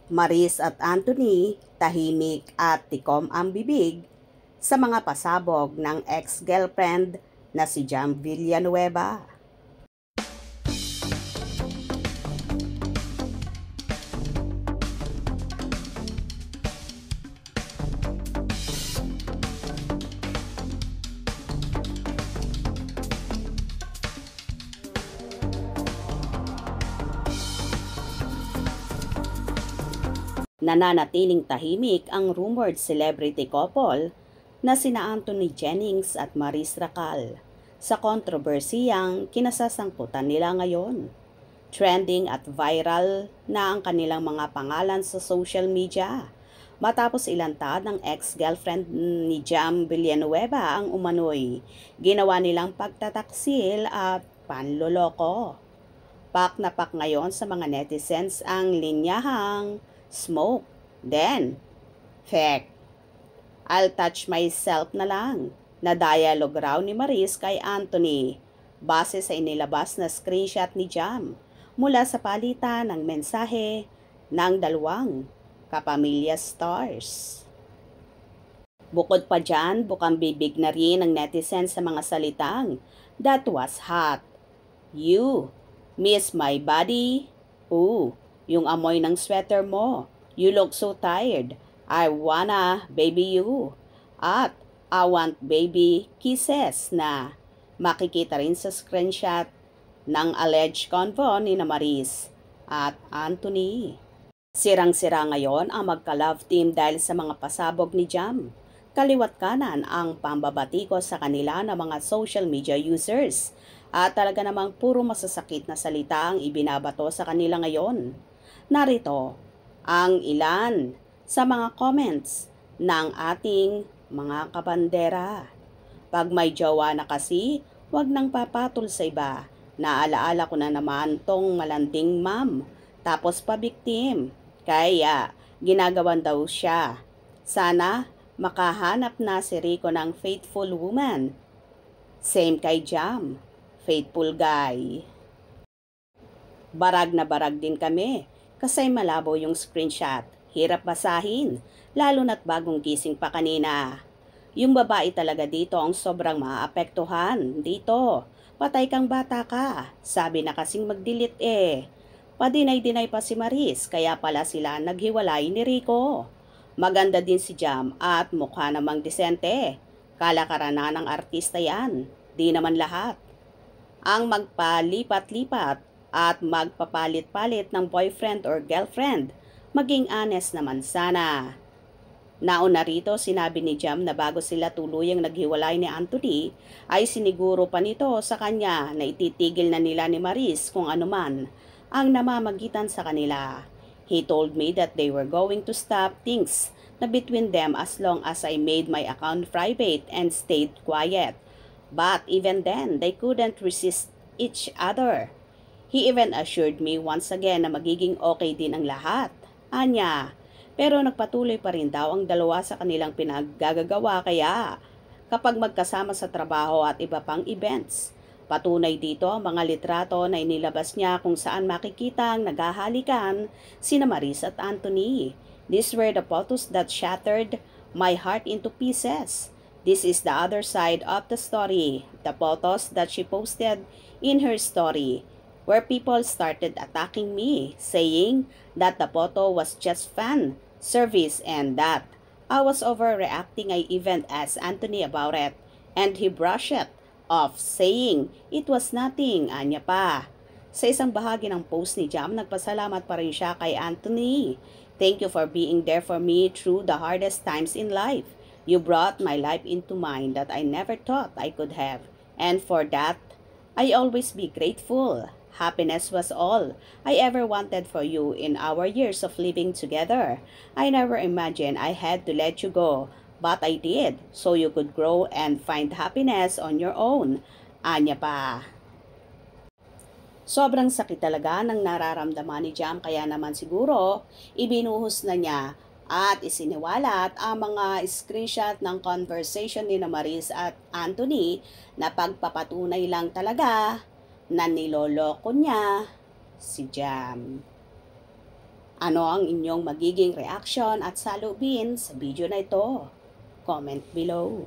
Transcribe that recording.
Maris at Anthony, tahimik at tikom ang bibig sa mga pasabog ng ex-girlfriend na si Jam Villanueva. Nananatiling tahimik ang rumored celebrity couple na sina Anthony Jennings at Maris Racal sa kontrobersiyang kinasasangkutan nila ngayon. Trending at viral na ang kanilang mga pangalan sa social media matapos ilantad ng ex-girlfriend ni Jam Villanueva ang umano'y ginawa nilang pagtataksil at panloloko. Pak na pak ngayon sa mga netizens ang linyahang smoke, then fake. I'll touch myself na lang na dialogue raw ni Maris kay Anthony base sa inilabas na screenshot ni Jam mula sa palitan ng mensahe ng dalawang kapamilya stars. Bukod pa dyan, bukang bibig na rin ng netizens sa mga salitang, "That was hot. You miss my body. Ooh, yung amoy ng sweater mo. You look so tired. I wanna baby you." At "I want baby kisses" na makikita rin sa screenshot ng alleged convo ni Maris at Anthony. Sirang-sira ngayon ang magka-love team dahil sa mga pasabog ni Jam. Kaliwat kanan ang pambabati ko sa kanila ng mga social media users at talaga namang puro masasakit na salita ang ibinabato sa kanila ngayon. Narito ang ilan sa mga comments ng ating mga kabandera. Pag may jowa na kasi, wag nang papatol sa iba. Naalaala ko na naman tong malanding ma'am. Tapos pabiktim. Kaya ginagawan daw siya. Sana makahanap na si Rico ng faithful woman. Same kay Jam. Faithful guy. Barag na barag din kami. Kasi malabo yung screenshot. Hirap basahin. Lalo na't bagong gising pa kanina. Yung babae talaga dito ang sobrang maapektuhan. Dito, patay kang bata ka. Sabi na kasing mag-delete eh. Padinay-dinay pa si Maris, kaya pala sila naghiwalay ni Rico. Maganda din si Jam at mukha namang disente. Kalakaranan ng artista yan. Di naman lahat. Ang magpalipat-lipat at magpapalit-palit ng boyfriend or girlfriend, maging honest naman sana. Nauna rito, sinabi ni Jam na bago sila tuluyang naghiwalay ni Anthony, ay siniguro pa nito sa kanya na ititigil na nila ni Maris kung anuman ang namamagitan sa kanila. He told me that they were going to stop things na between them as long as I made my account private and stayed quiet. But even then, they couldn't resist each other. He even assured me once again na magiging okay din ang lahat. Anya, pero nagpatuloy pa rin daw ang dalawa sa kanilang pinaggagawa kaya kapag magkasama sa trabaho at iba pang events. Patunay dito ang mga litrato na inilabas niya kung saan makikita ang naghahalikan sina Maris at Anthony. These were the photos that shattered my heart into pieces. This is the other side of the story. The photos that she posted in her story, where people started attacking me, saying that the photo was just fan service and that I was overreacting. I even asked Anthony about it and he brushed it off saying it was nothing. Anya pa. Sa isang bahagi ng post ni Jam, nagpasalamat pa rin siya kay Anthony. "Thank you for being there for me through the hardest times in life. You brought my life into mine that I never thought I could have. And for that, I always be grateful. Happiness was all I ever wanted for you in our years of living together. I never imagined I had to let you go, but I did, so you could grow and find happiness on your own." Anya pa. Sobrang sakit talaga ng nararamdaman ni Jam, kaya naman siguro ibinuhos na niya at isiniwalat ang mga screenshot ng conversation ni Maris at Anthony na pagpapatunay lang talaga na niloloko niya si Jam. Ano ang inyong magiging reaction at salubin sa video na ito? Comment below.